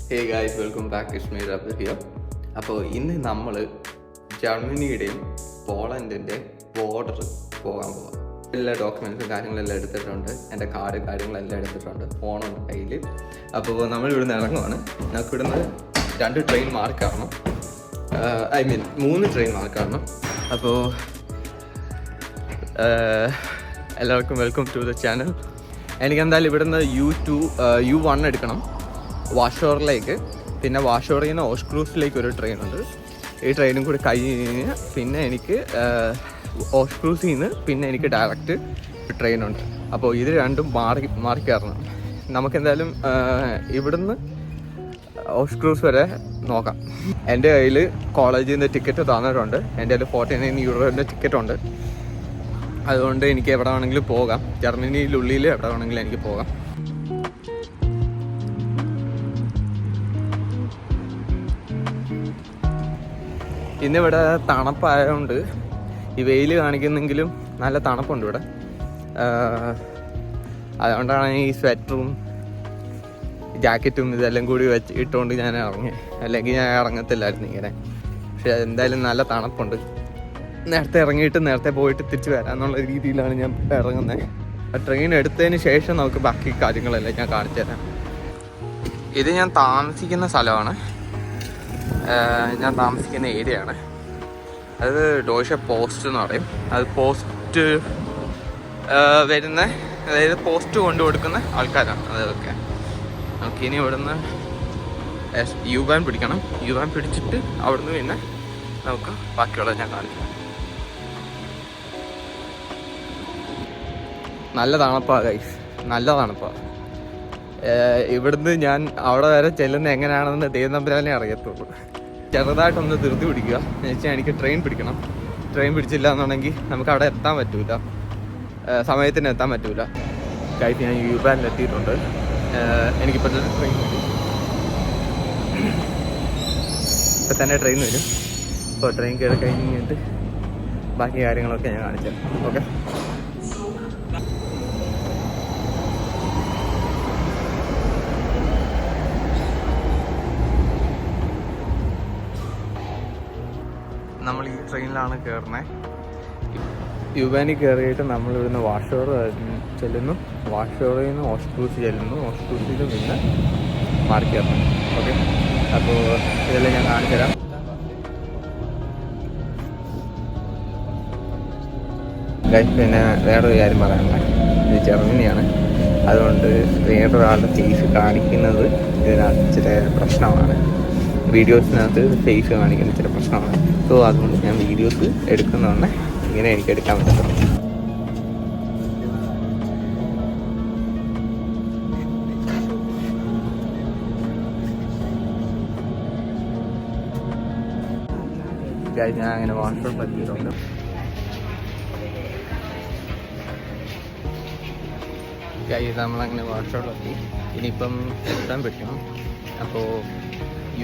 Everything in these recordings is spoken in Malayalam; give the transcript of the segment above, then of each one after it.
Hey guys, welcome back. Ismail Abdul here. അപ്പോൾ ഇന്ന് നമ്മൾ ജർമ്മനിയുടെയും പോളണ്ടിൻ്റെ ബോർഡർ പോകാൻ പോകാം. എല്ലാ ഡോക്യുമെൻറ്റ്സും കാര്യങ്ങളെല്ലാം എടുത്തിട്ടുണ്ട്. എൻ്റെ കാര്യങ്ങളെല്ലാം എടുത്തിട്ടുണ്ട്. ഫോണുണ്ട് കയ്യിൽ. അപ്പോൾ നമ്മൾ ഇവിടുന്ന് ഇറങ്ങുവാണ്. നമുക്ക് ഇവിടുന്ന് 2 ട്രെയിൻ മാർക്കാവണം. 3 ട്രെയിൻ മാർക്കാവണം. അപ്പോൾ എല്ലാവർക്കും വെൽക്കം ടു ദ ചാനൽ. എനിക്കെന്തായാലും ഇവിടുന്ന് U1 എടുക്കണം വാഷോറിലേക്ക്. പിന്നെ വാഷോറിൽ നിന്ന് ഓഷ്ക്രൂസിലേക്ക് ഒരു ട്രെയിനുണ്ട്. ഈ ട്രെയിനും കൂടി കഴിഞ്ഞ് പിന്നെ എനിക്ക് ഓഷ്ക്രൂസിൽ നിന്ന് പിന്നെ എനിക്ക് ഡയറക്റ്റ് ട്രെയിനുണ്ട്. അപ്പോൾ ഇത് രണ്ടും മാറി കയറണം. നമുക്കെന്തായാലും ഇവിടുന്ന് ഓഷ്ക്രൂസ് വരെ നോക്കാം. എൻ്റെ കയ്യിൽ കോളേജിൽ നിന്ന് ടിക്കറ്റ് തന്നിട്ടുണ്ട്. എൻ്റെ കയ്യിൽ 49 യൂറോൻ്റെ ടിക്കറ്റുണ്ട്. അതുകൊണ്ട് എനിക്ക് എവിടെ വേണമെങ്കിലും പോകാം. ജർമ്മനിയിലുള്ളിൽ എവിടെ വേണമെങ്കിലും എനിക്ക് പോകാം. ഇന്നിവിടെ തണുപ്പായതുകൊണ്ട് ഈ വെയിൽ കാണിക്കുന്നെങ്കിലും നല്ല തണുപ്പുണ്ട് ഇവിടെ. അതുകൊണ്ടാണ് ഈ സ്വെറ്ററും ജാക്കറ്റും ഇതെല്ലാം കൂടി ഇട്ടുകൊണ്ട് ഞാൻ ഇറങ്ങി. അല്ലെങ്കിൽ ഞാൻ ഇറങ്ങത്തില്ലായിരുന്നു ഇങ്ങനെ. പക്ഷെ എന്തായാലും നല്ല തണുപ്പുണ്ട്. നേരത്തെ ഇറങ്ങിയിട്ട് നേരത്തെ പോയിട്ട് തിരിച്ച് വരാമെന്നുള്ള രീതിയിലാണ് ഞാൻ ഇറങ്ങുന്നത്. ട്രെയിൻ എടുത്തതിന് ശേഷം നമുക്ക് ബാക്കി കാര്യങ്ങളെല്ലാം ഞാൻ കാണിച്ചു തരാം. ഇത് ഞാൻ താമസിക്കുന്ന സ്ഥലമാണ്. ഞാൻ താമസിക്കുന്ന ഏരിയ ആണ്. അത് ഡോഷ പോസ്റ്റ് എന്ന് പറയും. അത് പോസ്റ്റ് വരുന്ന, അതായത് പോസ്റ്റ് കൊണ്ടു കൊടുക്കുന്ന ആൾക്കാരാണ് അതൊക്കെ. നമുക്കിനി ഇവിടുന്ന് U1 പിടിക്കണം. U1 പിടിച്ചിട്ട് അവിടുന്ന് പിന്നെ നമുക്ക് ബാക്കിയുള്ളത് ഞാൻ കാണിക്കാം. നല്ല തണുപ്പാണ് ഗൈസ്, നല്ല തണുപ്പാണ്. ഇവിടുന്ന് ഞാൻ അവിടെ വരെ ചെല്ലുന്നത് എങ്ങനെയാണെന്ന് ദൈവതമ്പുരാനെ അറിയത്തുള്ളൂ. ചെറുതായിട്ടൊന്ന് ധൃതി പിടിക്കുക എന്ന് വെച്ചാൽ എനിക്ക് ട്രെയിൻ പിടിക്കണം. ട്രെയിൻ പിടിച്ചില്ല എന്നുണ്ടെങ്കിൽ നമുക്ക് അവിടെ എത്താൻ പറ്റൂല, സമയത്തിന് എത്താൻ പറ്റൂല. ഗൈസ്, ഞാൻ U1 എത്തിയിട്ടുണ്ട്. എനിക്കിപ്പോൾ ട്രെയിൻ വരും. ഇപ്പം തന്നെ ട്രെയിൻ വരും. അപ്പോൾ ട്രെയിൻ കയറി കഴിഞ്ഞിട്ട് ബാക്കി കാര്യങ്ങളൊക്കെ ഞാൻ കാണിച്ചു തരാം. ഓക്കെ. നമ്മൾ ഈ ട്രെയിനിലാണ് കയറുന്നത്. U1 കയറിയിട്ട് നമ്മളിവിടുന്ന് വാഷോർ ചെല്ലുന്നു. വാഷോറിൽ നിന്ന് ഓഷ്ക്രൂസ് ചെല്ലുന്നു. ഓഷ്ക്രൂസിൽ പിന്നെ മാറി കയറണം. ഓക്കെ. അപ്പോൾ ഇതെല്ലാം ഞാൻ കാണിച്ചു തരാം. പിന്നെ വേറൊരു കാര്യം പറയാനുള്ളത്, ഇത് ജർമ്മനിയാണ്. അതുകൊണ്ട് വേറൊരാളുടെ ഫേസ് കാണിക്കുന്നത് ഇതിനകത്ത് ഇച്ചിരി പ്രശ്നമാണ്. വീഡിയോസിനകത്ത് ഫേസ് കാണിക്കുന്ന ഇച്ചിരി പ്രശ്നമാണ്. സോ അതുകൊണ്ട് ഞാൻ വീഡിയോസ് എടുക്കുന്നതുകൊണ്ട് ഇങ്ങനെ എനിക്ക് എടുക്കാൻ പറ്റും. ഞാൻ അങ്ങനെ വാട്സപ്പ് പറ്റിയിട്ടുണ്ട്. നമ്മളങ്ങനെ വാട്സപ്പിലെത്തി. ഇനിയിപ്പം എത്താൻ പറ്റും. അപ്പോൾ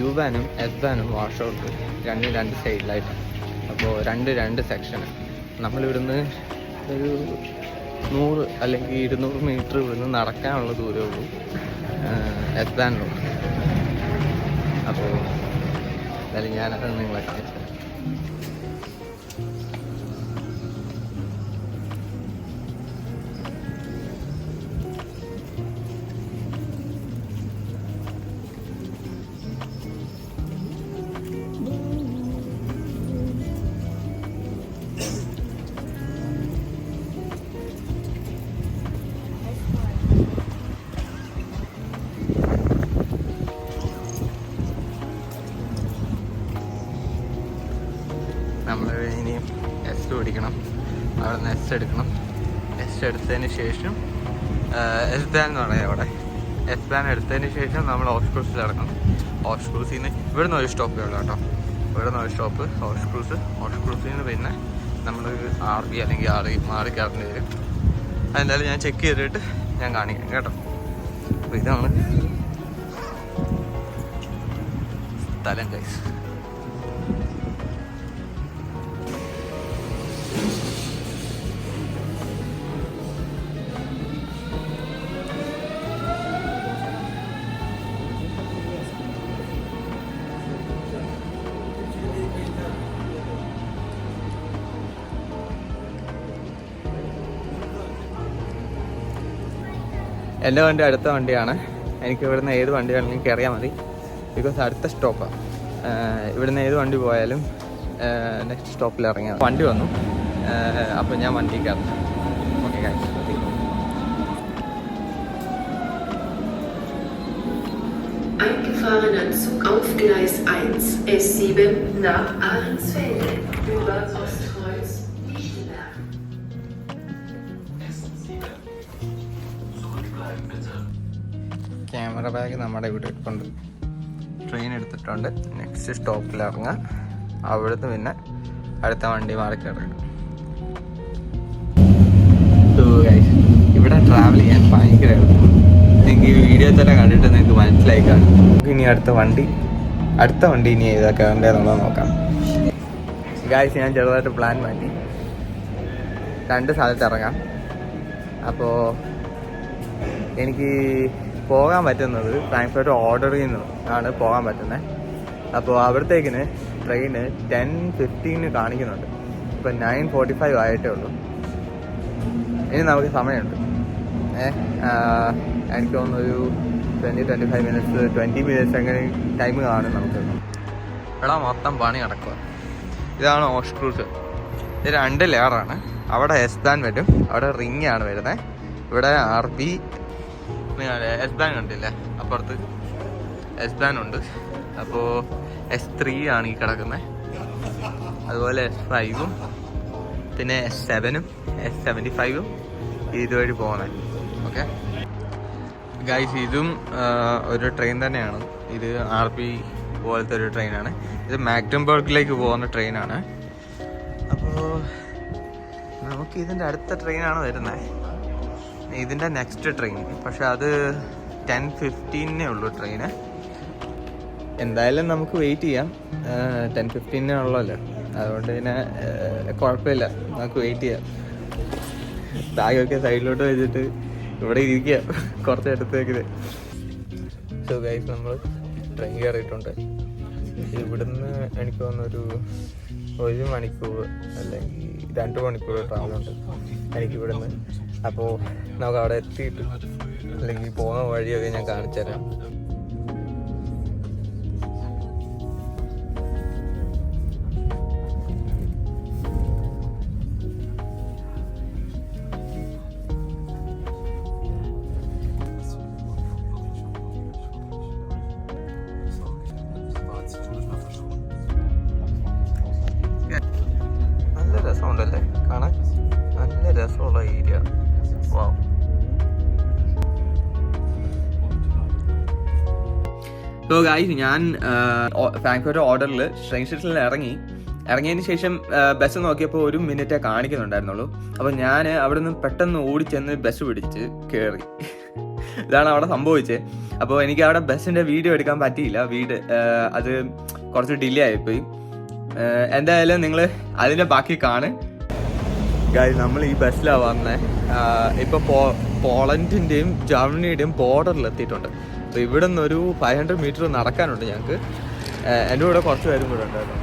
U1 S1 വാഷൗട്ട് രണ്ട് സൈഡിലായിട്ട്. അപ്പോൾ രണ്ട് സെക്ഷന്. നമ്മളിവിടുന്ന് ഒരു 100 അല്ലെങ്കിൽ 200 മീറ്റർ ഇവിടുന്ന് നടക്കാനുള്ള ദൂരമേ ഉള്ളൂ S1. അപ്പോൾ എന്തായാലും ഞാനത് നിങ്ങളെ കാണിച്ചു. നമ്മൾ ഇനിയും S പിടിക്കണം. അവിടെ നിന്ന് S എടുക്കണം. S എടുത്തതിന് ശേഷം S-ബാൻ എന്ന് പറയാം അവിടെ. S-ബാൻ എടുത്തതിന് ശേഷം നമ്മൾ ഓഷ്ക്രൂസിൽ ഇറങ്ങണം. ഓഷ്ക്രൂസിൽ നിന്ന് ഇവിടുന്ന് ഒരു സ്റ്റോപ്പേ ഉള്ളൂ കേട്ടോ. ഇവിടുന്ന് ഒരു സ്റ്റോപ്പ് ഓഷ്ക്രൂസിൽ നിന്ന് പിന്നെ നമ്മൾ RB അല്ലെങ്കിൽ RE മാറി കയറേണ്ടി വരും. അതെന്തായാലും ഞാൻ ചെക്ക് ചെയ്തിട്ട് ഞാൻ കാണിക്കാം കേട്ടോ. അപ്പോൾ ഇതാണ് സ്ഥലം ഗൈസ്. എൻ്റെ വണ്ടി അടുത്ത വണ്ടിയാണ്. എനിക്ക് ഇവിടുന്ന് ഏത് വണ്ടി വേണമെങ്കിലും കയറിയാൽ മതി. ബിക്കോസ് അടുത്ത സ്റ്റോപ്പാണ്. ഇവിടുന്ന് ഏത് വണ്ടി പോയാലും നെക്സ്റ്റ് സ്റ്റോപ്പിൽ ഇറങ്ങിയാൽ വണ്ടി വന്നു. അപ്പോൾ ഞാൻ വണ്ടി കയറും. Okay guys. Eingefahrener Zug auf Gleis 1, S7 nach Ahrensfelde über Ostkreuz-Lichtenberg. Camera bag നമ്മുടെ ഇവിടെ ഇട്ടുണ്ട്. ട്രെയിൻ എടുത്തിട്ടുണ്ട്. നെക്സ്റ്റ് സ്റ്റോപ്പിൽ ഇറങ്ങാം. അവിടുന്ന് പിന്നെ അടുത്ത വണ്ടി മാറി കയറിയിടും. ഇവിടെ ട്രാവൽ ചെയ്യാൻ ഭയങ്കര എളുപ്പം. നിങ്ങൾക്ക് ഈ വീഡിയോ തന്നെ കണ്ടിട്ട് നിങ്ങൾക്ക് മനസ്സിലായി കാണും. നമുക്ക് ഇനി അടുത്ത വണ്ടി ഇനി ഏതാ കയറേണ്ടതെന്നുള്ളത് നോക്കാം. ഗായ്സ്, ഞാൻ ചെറുതായിട്ട് പ്ലാൻ മാറ്റി. 2 സ്ഥലത്ത് ഇറങ്ങാം. അപ്പോൾ എനിക്ക് പോകാൻ പറ്റുന്നത് ഫ്രാങ്ക്ഫർട്ട് ഓർഡറിൽ നിന്ന് ആണ് പോകാൻ പറ്റുന്നത്. അപ്പോൾ അവിടത്തേക്കിന് ട്രെയിന് 10:15 കാണിക്കുന്നുണ്ട്. ഇപ്പോൾ 9:45 ആയിട്ടേ ഉള്ളൂ. ഇനി നമുക്ക് സമയമുണ്ട്. എനിക്ക് തോന്നുന്നൊരു 20-25 മിനിറ്റ്സ് 20 മിനിറ്റ്സ് അങ്ങനെ ടൈം കാണും നമുക്ക്. ഇവിടെ മൊത്തം പണി നടക്കുക. ഇതാണ് ഓസ്ട്രൂസ്. ഇത് 2 ലെയറാണ്. അവിടെ S-ബാൻ വരും, അവിടെ റിങ് ആണ് വരുന്നത്. ഇവിടെ RB S-ബാൻ കണ്ടില്ലേ, അപ്പുറത്ത് S-ബാൻ ഉണ്ട്. അപ്പോൾ S3 ആണ് ഈ കിടക്കുന്നത്. അതുപോലെ S5 പിന്നെ S7 S75 ഇതുവഴി പോകുന്നത്. ഓക്കെ ഗൈസ്, ഇതും ഒരു ട്രെയിൻ തന്നെയാണ്. ഇത് RB പോലത്തെ ഒരു ട്രെയിനാണ്. ഇത് മാഗ്ഡംബർഗിലേക്ക് പോകുന്ന ട്രെയിനാണ്. അപ്പോൾ നമുക്ക് ഇതിൻ്റെ അടുത്ത ട്രെയിനാണ് വരുന്നത്. ഇതിൻ്റെ നെക്സ്റ്റ് ട്രെയിൻ പക്ഷെ അത് 10:15 ഉള്ളൂ ട്രെയിന്. എന്തായാലും നമുക്ക് വെയിറ്റ് ചെയ്യാം. 10:15 ഉള്ളല്ലോ, അതുകൊണ്ട് പിന്നെ കുഴപ്പമില്ല, നമുക്ക് വെയിറ്റ് ചെയ്യാം. ബാഗൊക്കെ സൈഡിലോട്ട് വെച്ചിട്ട് ഇവിടെ ഇരിക്കുക കുറച്ച് അടുത്തേക്ക്. സോ ഗൈസ്, നമ്മൾ ട്രെയിൻ കയറിയിട്ടുണ്ട്. ഇവിടുന്ന് എനിക്ക് തോന്നുന്നൊരു 1 മണിക്കൂർ അല്ലെങ്കിൽ 2 മണിക്കൂർ ട്രാവലുണ്ട് എനിക്കിവിടുന്ന്. അപ്പോൾ നമുക്ക് അവിടെ എത്തിയിട്ട് അല്ലെങ്കിൽ പോകുന്ന വഴിയൊക്കെ ഞാൻ കാണിച്ചു തരാം. നല്ല രസമുണ്ടല്ലേ കാണാൻ, നല്ല രസമുള്ള ഏരിയ. വാവ്. സോ ഗൈസ്, ഞാൻ ഫ്രാങ്ക്ഫർട്ട് ഓർഡറിൽ ട്രെയിൻ സ്റ്റേഷനിൽ ഇറങ്ങിയതിന് ശേഷം ബസ് നോക്കിയപ്പോൾ 1 മിനിറ്റേ കാണിക്കുന്നുണ്ടായിരുന്നുള്ളൂ. അപ്പോൾ ഞാൻ അവിടെ നിന്ന് പെട്ടെന്ന് ഓടിച്ചെന്ന് ബസ് പിടിച്ച് കയറി. ഇതാണ് അവിടെ സംഭവിച്ചത്. അപ്പോൾ എനിക്ക് അവിടെ ബസ്സിൻ്റെ വീഡിയോ എടുക്കാൻ പറ്റിയില്ല. അത് കുറച്ച് ഡിലേ ആയിപ്പോയി. എന്തായാലും നിങ്ങൾ അതിൻ്റെ ബാക്കി കാണും. ഗൈസ്, നമ്മൾ ഈ ബസ്സിലാണ് വന്നത്. ഇപ്പോൾ പോളണ്ടിൻ്റെയും ജർമ്മനിയുടെയും ബോർഡറിൽ എത്തിയിട്ടുണ്ട്. അപ്പോൾ ഇവിടെ നിന്നൊരു 500 മീറ്റർ നടക്കാനുണ്ട് ഞങ്ങൾക്ക്. എൻ്റെ കൂടെ കുറച്ച് പേരും കൂടെ ഉണ്ടായിരുന്നു.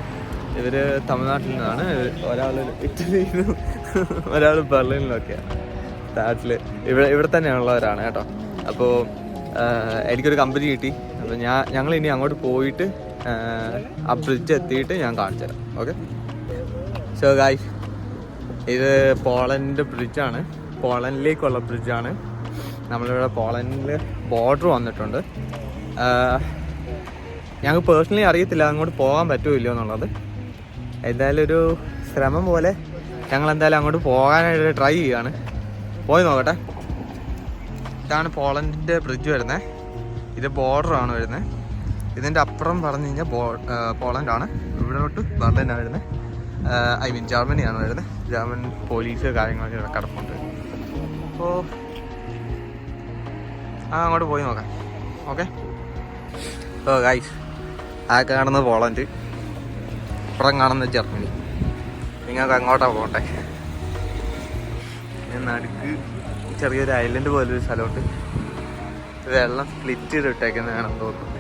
ഇവർ തമിഴ്നാട്ടിൽ നിന്നാണ്. ഒരാൾ ഇറ്റലിയിൽ നിന്നും ഒരാൾ ബെർലിനിലൊക്കെയാണ്. നാട്ടിൽ ഇവിടെ തന്നെയുള്ളവരാണ് കേട്ടോ. അപ്പോൾ എനിക്കൊരു കമ്പനി കിട്ടി. അപ്പോൾ ഞങ്ങൾ ഇനി അങ്ങോട്ട് പോയിട്ട് ആ ബ്രിഡ്ജ് എത്തിയിട്ട് ഞാൻ കാണിച്ചു തരാം. ഓക്കെ. സോ ഗൈസ്, ഇത് പോളണ്ട് ബ്രിഡ്ജാണ്. പോളണ്ടിലേക്കുള്ള ബ്രിഡ്ജാണ്. നമ്മളിവിടെ പോളണ്ടിൽ ബോർഡർ വന്നിട്ടുണ്ട്. ഞങ്ങൾക്ക് പേഴ്സണലി അറിയത്തില്ല അങ്ങോട്ട് പോകാൻ പറ്റുമല്ലോ എന്നുള്ളത്. എന്തായാലും ഒരു ശ്രമം പോലെ ഞങ്ങൾ എന്തായാലും അങ്ങോട്ട് പോകാനായിട്ട് ട്രൈ ചെയ്യുകയാണ്. പോയി നോക്കട്ടെ. ഇതാണ് പോളണ്ടിൻ്റെ ബ്രിഡ്ജ് വരുന്നത്. ഇത് ബോർഡറാണ് വരുന്നത്. ഇതിൻ്റെ അപ്പുറം പറഞ്ഞു കഴിഞ്ഞാൽ പോളണ്ടാണ്. ഇവിടോട്ട് ബെർലിനാണ് വരുന്നത്. ജർമ്മനിയാണ് വരുന്നത്. ജർമ്മൻ പോലീസ് കാര്യങ്ങളൊക്കെ ഇവിടെ കിടപ്പുണ്ട്. അപ്പോൾ അങ്ങോട്ട് പോയി നോക്കാം. ഓക്കെ. ഓ ഗൈസ്, ആ കാണുന്നത് പോളണ്ട്, ഇപ്പുറം കാണുന്നത് ജർമ്മനി. നിങ്ങൾക്ക് അങ്ങോട്ടാണ് പോകണ്ടേ. നടുക്ക് ചെറിയൊരു ഐലൻഡ് പോലൊരു സ്ഥലമുണ്ട്. വെള്ളം സ്പ്ലിറ്റ് ചെയ്തിട്ടേക്കുന്നതാണെന്ന് തോന്നുന്നു.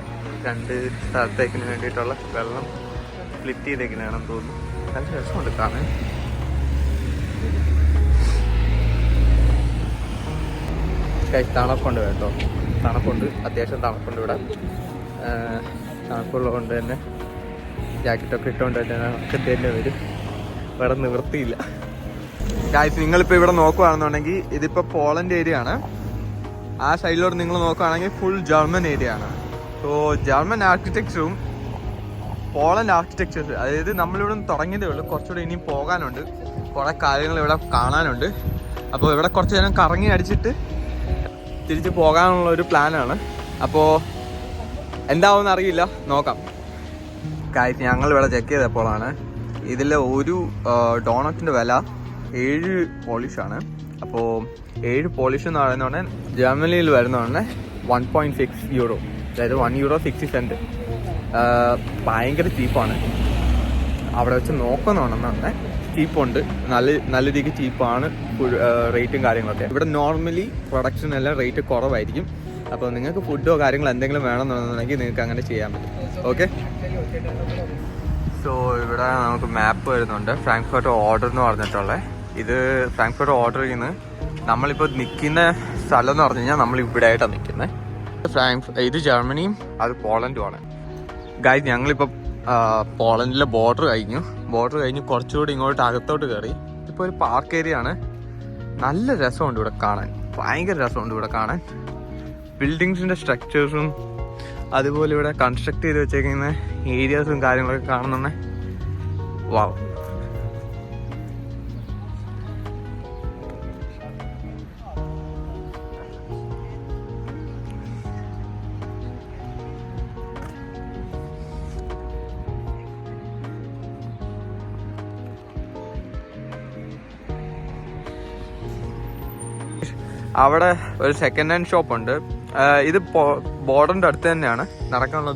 2 സ്ഥലത്തേക്കിന് വേണ്ടിയിട്ടുള്ള വെള്ളം സ്പ്ലിറ്റ് ചെയ്തേക്കുന്നതാണെന്ന് തോന്നുന്നു. നല്ല രസമുണ്ട് കാണാൻ. തണുപ്പുണ്ട് കേട്ടോ, തണുപ്പുണ്ട്, അത്യാവശ്യം തണുപ്പുണ്ട് ഇവിടെ. തണുപ്പുള്ളത് തന്നെ ജാക്കറ്റൊക്കെ ഇട്ടുകൊണ്ട് തന്നെ നമുക്ക് തന്നെ വരും, വേറെ നിവൃത്തിയില്ല. ഗായ്സ്, നിങ്ങളിപ്പോൾ ഇവിടെ നോക്കുകയാണെന്നുണ്ടെങ്കിൽ ഇതിപ്പോൾ പോളണ്ട് ഏരിയ ആണ്. ആ സൈഡിലോട്ട് നിങ്ങൾ നോക്കുകയാണെങ്കിൽ ഫുൾ ജർമ്മൻ ഏരിയ ആണ്. സോ ജർമ്മൻ ആർക്കിടെക്ചറും പോളണ്ട് ആർക്കിടെക്ചേഴ്സ്, അതായത് നമ്മളിവിടെ തുടങ്ങിയതേ ഉള്ളൂ, കുറച്ചുകൂടെ ഇനിയും പോകാനുണ്ട്, കുറേ കാര്യങ്ങൾ ഇവിടെ കാണാനുണ്ട്. അപ്പോൾ ഇവിടെ കുറച്ച് നേരം കറങ്ങി അടിച്ചിട്ട് തിരിച്ച് പോകാനുള്ള ഒരു പ്ലാനാണ്. അപ്പോൾ എന്താവുമെന്ന് അറിയില്ല, നോക്കാം. കാര്യം ഞങ്ങളിവിടെ ചെക്ക് ചെയ്തപ്പോഴാണ് ഇതിൽ ഒരു ഡോണറ്റിൻ്റെ വില 7 പോളിഷാണ്. അപ്പോൾ 7 പോളിഷ് എന്ന് പറയുന്നതുകൊണ്ട് ജർമ്മനിയിൽ വരുന്നതുകൊണ്ട് 1.6 യൂറോ, അതായത് €1.60. ഭയങ്കര ചീപ്പാണ്. അവിടെ വെച്ച് നോക്കുന്നുണ്ടെന്നുണ്ടെ ചീപ്പുണ്ട്, നല്ല രീതിക്ക് ചീപ്പാണ് റേറ്റും കാര്യങ്ങളൊക്കെ. ഇവിടെ നോർമലി പ്രൊഡക്ഷനെല്ലാം റേറ്റ് കുറവായിരിക്കും. അപ്പോൾ നിങ്ങൾക്ക് ഫുഡോ കാര്യങ്ങളോ എന്തെങ്കിലും വേണമെന്നുണ്ടെങ്കിൽ നിങ്ങൾക്ക് അങ്ങനെ ചെയ്യാൻ പറ്റും. ഓക്കെ, സോ ഇവിടെ നമുക്ക് മാപ്പ് വരുന്നുണ്ട്, ഫ്രാങ്ക്ഫർട്ട് ഓർഡർ എന്ന് പറഞ്ഞിട്ടുള്ളത്. ഇത് ഫ്രാങ്ക്ഫർട്ട് ഓർഡർ ചെയ്യുന്നത് നമ്മളിപ്പോൾ നിൽക്കുന്ന സ്ഥലം എന്ന് പറഞ്ഞു കഴിഞ്ഞാൽ നമ്മൾ ഇവിടെ ആയിട്ടാണ് നിൽക്കുന്നത്. ഇത് ജർമ്മനിയും അത് പോളണ്ടുമാണ്. ഗൈസ്, ഞങ്ങളിപ്പോൾ പോളണ്ടിലെ ബോർഡർ കഴിഞ്ഞ് കുറച്ചുകൂടി ഇങ്ങോട്ട് അകത്തോട്ട് കയറി. ഇപ്പോൾ ഒരു പാർക്ക് ഏരിയ ആണ്. നല്ല രസമുണ്ട് ഇവിടെ കാണാൻ, ഭയങ്കര രസമുണ്ട് ഇവിടെ കാണാൻ. ബിൽഡിങ്സിൻ്റെ സ്ട്രക്ചേഴ്സും അതുപോലെ ഇവിടെ കൺസ്ട്രക്ട് ചെയ്ത് വെച്ചേക്കുന്ന ഏരിയാസും കാര്യങ്ങളൊക്കെ കാണുന്നുണ്ട്. വാവ്, അവിടെ ഒരു സെക്കൻഡ് ഹാൻഡ് ഷോപ്പ് ഉണ്ട്. ഇത് ബോർഡറിൻ്റെ അടുത്ത് തന്നെയാണ്, നടക്കാനുള്ള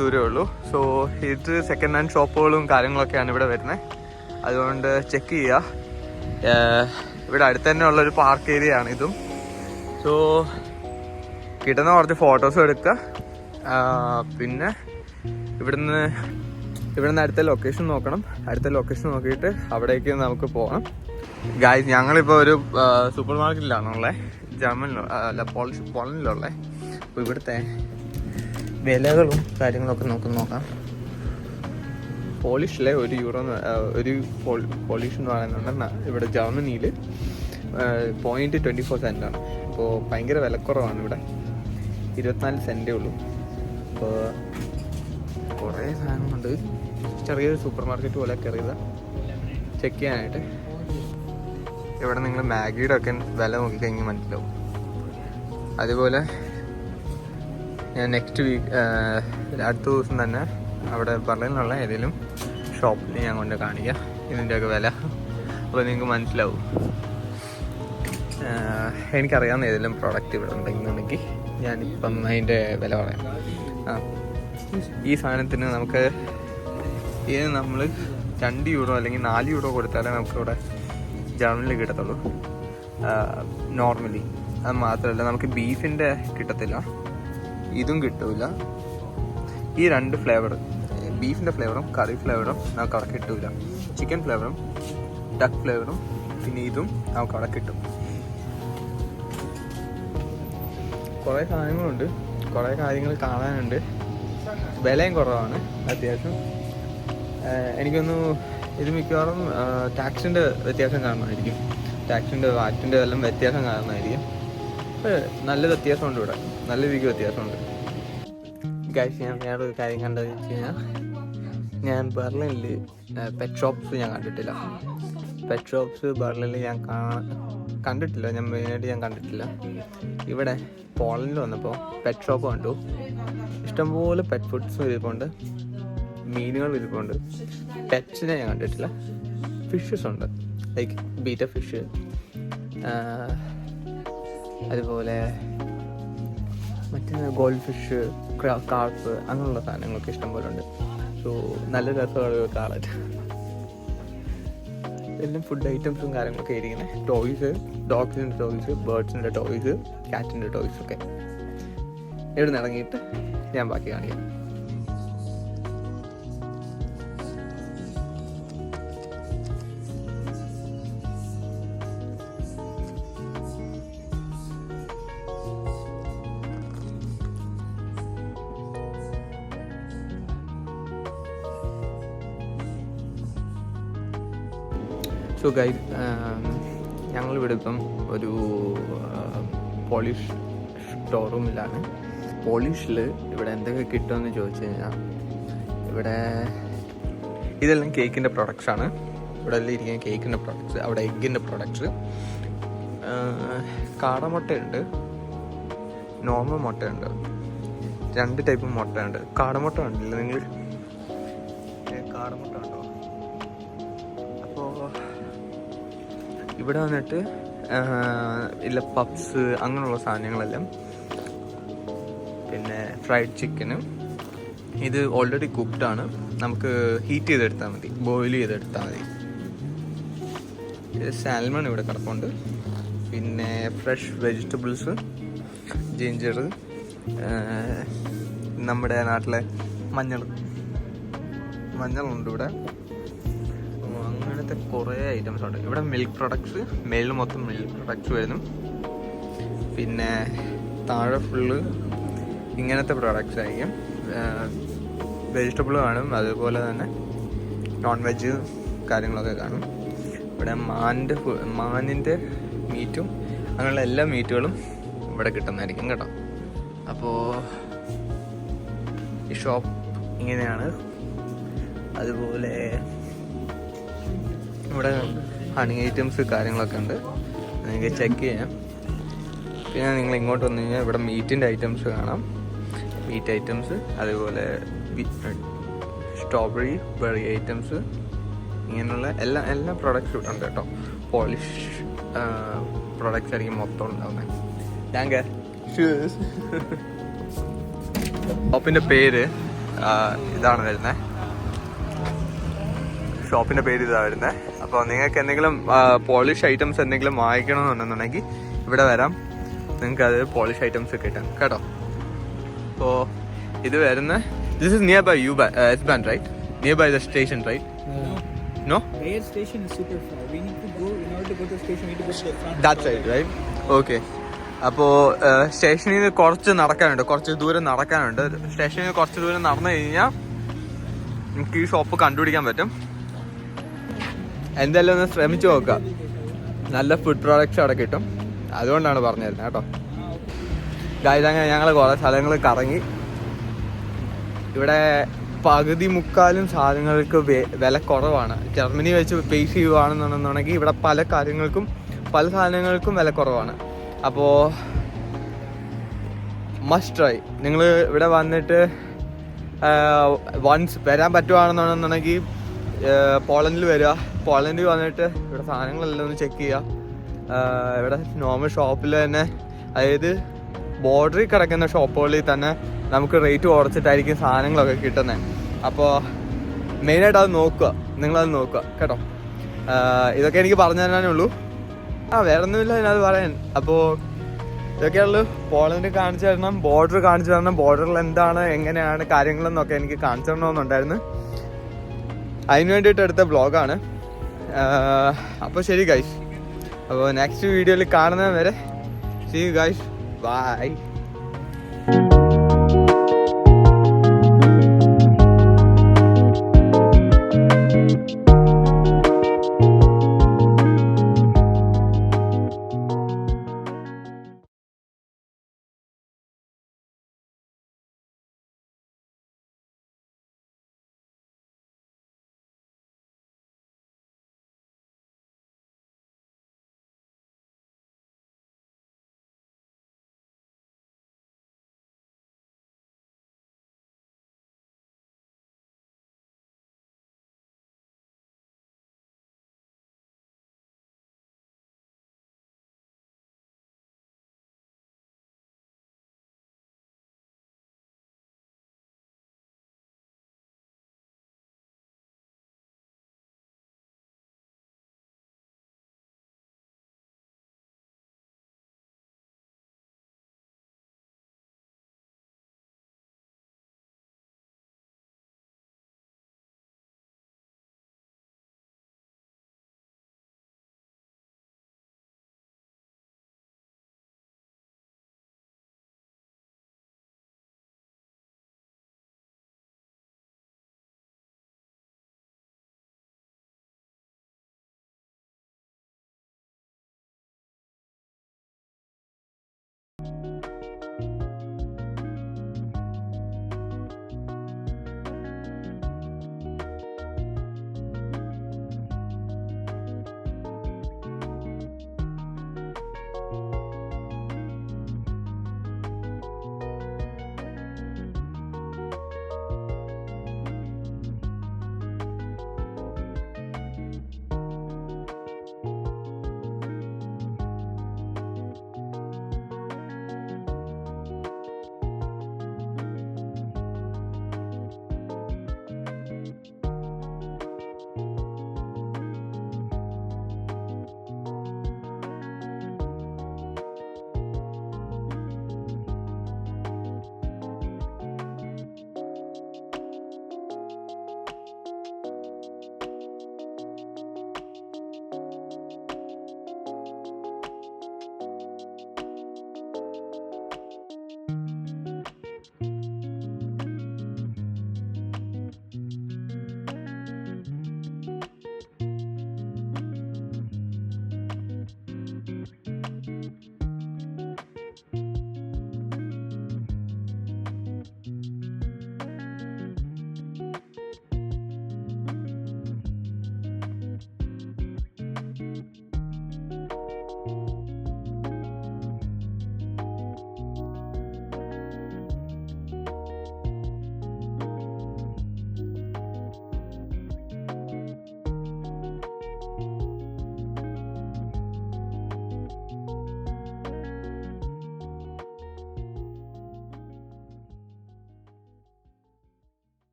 ദൂരമേ ഉള്ളൂ. സോ ഇത് സെക്കൻഡ് ഹാൻഡ് ഷോപ്പുകളും കാര്യങ്ങളൊക്കെയാണ് ഇവിടെ വരുന്നത്. അതുകൊണ്ട് ചെക്ക് ചെയ്യുക. ഇവിടെ അടുത്ത് തന്നെ ഉള്ളൊരു പാർക്ക് ഏരിയ ആണ് ഇതും. സോ കിട്ടുന്ന കുറച്ച് ഫോട്ടോസും എടുക്കുക. പിന്നെ ഇവിടുന്ന് അടുത്ത ലൊക്കേഷൻ നോക്കണം. അടുത്ത ലൊക്കേഷൻ നോക്കിയിട്ട് അവിടേക്ക് നമുക്ക് പോകാം. ഗായ്സ്, ഞങ്ങളിപ്പോൾ ഒരു സൂപ്പർ മാർക്കറ്റിലാണുള്ളത്, ജർമ്മനിലുള്ള പോളണ്ടിലുള്ള. അപ്പോൾ ഇവിടുത്തെ വിലകളും കാര്യങ്ങളൊക്കെ നോക്കാം. പോളിഷിലെ പോളിഷ് എന്ന് പറയുന്നുണ്ട് ഇവിടെ ജർമ്മനിയിൽ 0.24 സെൻറ്റാണ്. അപ്പോൾ ഭയങ്കര വിലക്കുറവാണ് ഇവിടെ, 24 സെൻറ്റേ ഉള്ളൂ. അപ്പോൾ കുറേ സാധനങ്ങളുണ്ട്. ചെറിയൊരു സൂപ്പർ മാർക്കറ്റ് പോലെ കയറിയത് ചെക്ക് ചെയ്യാനായിട്ട്. ഇവിടെ നിങ്ങൾ മാഗിയുടെ ഒക്കെ വില നോക്കിക്കഴിഞ്ഞാൽ മനസ്സിലാവും. അതുപോലെ ഞാൻ നെക്സ്റ്റ് വീക്ക് അടുത്ത ദിവസം തന്നെ അവിടെ ബർലിനിലുള്ള ഏതെങ്കിലും ഷോപ്പിൽ ഞാൻ കൊണ്ട് കാണിക്കാം ഇതിൻ്റെയൊക്കെ വില. അപ്പോൾ നിങ്ങൾക്ക് മനസ്സിലാവും. എനിക്കറിയാവുന്ന ഏതെങ്കിലും പ്രോഡക്റ്റ് ഇവിടെ ഉണ്ടെന്നുണ്ടെങ്കിൽ ഞാനിപ്പം അതിൻ്റെ വില പറയാം. ഈ സാധനത്തിന് നമുക്ക് ഇത് നമ്മൾ €2 അല്ലെങ്കിൽ €4 കൊടുത്താലേ നമുക്കിവിടെ ജർമ്മനിൽ കിട്ടത്തുള്ളൂ നോർമലി. അത് മാത്രമല്ല നമുക്ക് ബീഫിൻ്റെ കിട്ടത്തില്ല, ഇതും കിട്ടൂല. ഈ 2 ഫ്ലേവർ, ബീഫിൻ്റെ ഫ്ലേവറും കറി ഫ്ലേവറും നമുക്ക് അവിടെ കിട്ടൂല. ചിക്കൻ ഫ്ലേവറും ഡക്ക് ഫ്ലേവറും പിന്നെ ഇതും നമുക്ക് അവിടെ കിട്ടും. കുറേ സാധനങ്ങളുണ്ട്, കുറേ കാര്യങ്ങൾ കാണാനുണ്ട്. വിലയും കുറവാണ് അത്യാവശ്യം. എനിക്കൊന്ന് ഇത് മിക്കവാറും ടാക്സിൻ്റെ വ്യത്യാസം കാണുമായിരിക്കും, ടാക്സിൻ്റെ വാറ്റിൻ്റെ എല്ലാം വ്യത്യാസം കാണുമായിരിക്കും. നല്ല വ്യത്യാസമുണ്ട് ഇവിടെ, നല്ല രീതിക്ക് വ്യത്യാസമുണ്ട്. ഗൈസ്, ഞാൻ വേറൊരു കാര്യം കണ്ടതെന്ന് വെച്ച് കഴിഞ്ഞാൽ, ഞാൻ ബെർലിനിൽ പെറ്റ് ഷോപ്സ് ഞാൻ കണ്ടിട്ടില്ല. പെറ്റ് ഷോപ്സ് ബെർലിനിൽ ഞാൻ കണ്ടിട്ടില്ല, ഞാൻ മെയിനായിട്ട് ഞാൻ കണ്ടിട്ടില്ല. ഇവിടെ പോളണ്ടിൽ വന്നപ്പോൾ പെറ്റ് ഷോപ്പ് കണ്ടു. ഇഷ്ടംപോലെ പെറ്റ് ഫുഡ്സും ഇരിപ്പുണ്ട്, മീനുകൾ ഇരിപ്പുണ്ട്. പെറ്റ്സിനെ ഞാൻ കണ്ടിട്ടില്ല. ഫിഷസ് ഉണ്ട്, ലൈക്ക് ബീറ്റ ഫിഷ്, അതുപോലെ മറ്റേ ഗോൾഡ് ഫിഷ്, കാർപ്പ്, അങ്ങനെയുള്ള സാധനങ്ങളൊക്കെ ഇഷ്ടംപോലെ ഉണ്ട്. സോ നല്ല രസമാണ് കാണാൻ. എല്ലാം ഫുഡ് ഐറ്റംസും കാര്യങ്ങളൊക്കെ ഇരിക്കുന്നത്. ടോയ്സ്, ഡോഗ്സിൻ്റെ ടോയ്സ്, ബേർഡ്സിൻ്റെ ടോയ്സ്, ക്യാറ്റിൻ്റെ ടോയ്സ് ഒക്കെ. ഇവിടെ നിന്ന് ഇറങ്ങിയിട്ട് ഞാൻ ബാക്കി കാണിക്കാം. സോ ഗൈസ്, ഞങ്ങളിവിടെ ഇപ്പം ഒരു പോളിഷ് ഷോറൂമിലാണ്. പോളിഷിൽ ഇവിടെ എന്തൊക്കെ കിട്ടുമെന്ന് ചോദിച്ചു കഴിഞ്ഞാൽ, ഇവിടെ ഇതെല്ലാം കേക്കിൻ്റെ പ്രൊഡക്ട്സാണ്. ഇവിടെ എല്ലാം ഇരിക്കുന്ന കേക്കിൻ്റെ പ്രൊഡക്ട്സ്, അവിടെ എഗ്ഗിൻ്റെ പ്രൊഡക്ട്സ്, കാടമുട്ടയുണ്ട്, നോർമൽ മുട്ടയുണ്ട്, 2 ടൈപ്പ് മുട്ടയുണ്ട്. കാടമുട്ട ഉണ്ടല്ലോ നിങ്ങൾ, കാടമുട്ട ഉണ്ടോ? അപ്പോൾ ഇവിടെ വന്നിട്ട് ഇല്ല പപ്സ് അങ്ങനെയുള്ള സാധനങ്ങളെല്ലാം, പിന്നെ ഫ്രൈഡ് ചിക്കനും. ഇത് ഓൾറെഡി കുക്ക്ഡാണ്, നമുക്ക് ഹീറ്റ് ചെയ്തെടുത്താൽ മതി, ബോയിൽ ചെയ്തെടുത്താൽ മതി. ഇത് സാൽമൺ ഇവിടെ കിടപ്പുണ്ട്. പിന്നെ ഫ്രഷ് വെജിറ്റബിൾസ്, ജിഞ്ചർ, നമ്മുടെ നാട്ടിലെ മഞ്ഞളുണ്ട് ഇവിടെ. അങ്ങനത്തെ കുറേ ഐറ്റംസ് ഉണ്ട് ഇവിടെ. മിൽക്ക് പ്രൊഡക്ട്സ്, മേളിൽ മൊത്തം മിൽക്ക് പ്രൊഡക്ട്സ് വരുന്നു. പിന്നെ താഴെ ഫുള്ള് ഇങ്ങനത്തെ പ്രൊഡക്ട്സ് ആയിരിക്കും. വെജിറ്റബിൾ കാണും, അതുപോലെ തന്നെ നോൺ വെജ് കാര്യങ്ങളൊക്കെ കാണും. ഇവിടെ മാനിൻ്റെ മീറ്റും അങ്ങനെയുള്ള എല്ലാ മീറ്റുകളും ഇവിടെ കിട്ടുന്നതായിരിക്കും കേട്ടോ. അപ്പോൾ ഈ ഷോപ്പ് ഇങ്ങനെയാണ്. അതുപോലെ ഇവിടെ ഹണി ഐറ്റംസ് കാര്യങ്ങളൊക്കെ ഉണ്ട്, നിങ്ങൾക്ക് ചെക്ക് ചെയ്യാം. പിന്നെ നിങ്ങൾ ഇങ്ങോട്ട് വന്നു കഴിഞ്ഞാൽ ഇവിടെ മീറ്റിൻ്റെ ഐറ്റംസ് കാണാം, മീറ്റ് ഐറ്റംസ്, അതുപോലെ സ്ട്രോബെറി ബെറി ഐറ്റംസ്, ഇങ്ങനെയുള്ള എല്ലാ പ്രൊഡക്ട്സും ഉണ്ട് കേട്ടോ. പോളിഷ് പ്രൊഡക്ട്സ് ആയിരിക്കും മൊത്തം ഉണ്ടാവുന്നത്. താങ്ക് ഷോപ്പിൻ്റെ പേര് ഇതാണ് വരുന്നത്. ഷോപ്പിൻ്റെ പേര് ഇതാണ് വരുന്നത്. അപ്പോൾ നിങ്ങൾക്ക് എന്തെങ്കിലും പോളിഷ് ഐറ്റംസ് എന്തെങ്കിലും വാങ്ങിക്കണമെന്നുണ്ടെന്നുണ്ടെങ്കിൽ ഇവിടെ വരാം, നിങ്ങൾക്ക് അത് പോളിഷ് ഐറ്റംസ് കിട്ടാം കേട്ടോ. അപ്പോൾ ഇത് വരുന്ന this is nearby S-Bahn, right? Nearby the station, right? No? Air station is super far. We need to go, in order to go to the station, we need to go to the front. That side, right? Okay. അപ്പോൾ സ്റ്റേഷനിൽ നിന്ന് കുറച്ച് നടക്കാനുണ്ട്, കുറച്ച് ദൂരം നടക്കാനുണ്ട്. സ്റ്റേഷനിൽ നിന്ന് കുറച്ച് ദൂരം നടന്നു കഴിഞ്ഞാൽ നമുക്ക് ഈ ഷോപ്പ് കണ്ടുപിടിക്കാൻ പറ്റും. എന്തായാലും ഒന്ന് ശ്രമിച്ചു നോക്കുക, നല്ല ഫുഡ് പ്രോഡക്റ്റ്സ് അവിടെ കിട്ടും. അതുകൊണ്ടാണ് പറഞ്ഞു തരുന്നത് കേട്ടോ. ഗായ്സ്, അങ്ങനെ ഞങ്ങൾ കുറേ സ്ഥലങ്ങൾ കറങ്ങി. ഇവിടെ പകുതി മുക്കാലും സാധനങ്ങൾക്ക് വില കുറവാണ്. ജർമ്മനി വെച്ച് പേസ് ചെയ്യുകയാണെന്നുണ്ടെന്നുണ്ടെങ്കിൽ ഇവിടെ പല സാധനങ്ങൾക്കും വില കുറവാണ്. അപ്പോൾ മസ്റ്റ് ട്രൈ. നിങ്ങൾ ഇവിടെ വന്നിട്ട് വൺസ് വരാൻ പറ്റുവാണെന്നുണ്ടെന്നുണ്ടെങ്കിൽ പോളണ്ടിൽ വരിക. പോളണ്ടിൽ വന്നിട്ട് ഇവിടെ സാധനങ്ങളെല്ലാം ഒന്ന് ചെക്ക് ചെയ്യുക. ഇവിടെ നോർമൽ ഷോപ്പിൽ തന്നെ, അതായത് ബോർഡറിൽ കിടക്കുന്ന ഷോപ്പുകളിൽ തന്നെ നമുക്ക് റേറ്റ് കുറച്ചിട്ടായിരിക്കും സാധനങ്ങളൊക്കെ കിട്ടുന്നത്. അപ്പോൾ മെയിനായിട്ട് അത് നോക്കുക, നിങ്ങളത് നോക്കുക കേട്ടോ. ഇതൊക്കെ എനിക്ക് പറഞ്ഞു തരാനേ ഉള്ളൂ. വേറെ ഒന്നുമില്ല അതിനകത്ത് പറയാൻ. അപ്പോൾ ഇതൊക്കെയുള്ളൂ. പോളണ്ട് കാണിച്ചു തരണം, ബോർഡർ കാണിച്ചു തരണം, ബോർഡറിൽ എന്താണ് എങ്ങനെയാണ് കാര്യങ്ങളെന്നൊക്കെ എനിക്ക് കാണിച്ചു തരണമെന്നുണ്ടായിരുന്നു. അതിന് വേണ്ടിയിട്ട് എടുത്ത വ്ളോഗാണ്. അപ്പോൾ ശരി ഗൈസ്, അപ്പോൾ നെക്സ്റ്റ് വീഡിയോയിൽ കാണുന്നത് വരെ സീ യു ഗൈസ്, ബൈ.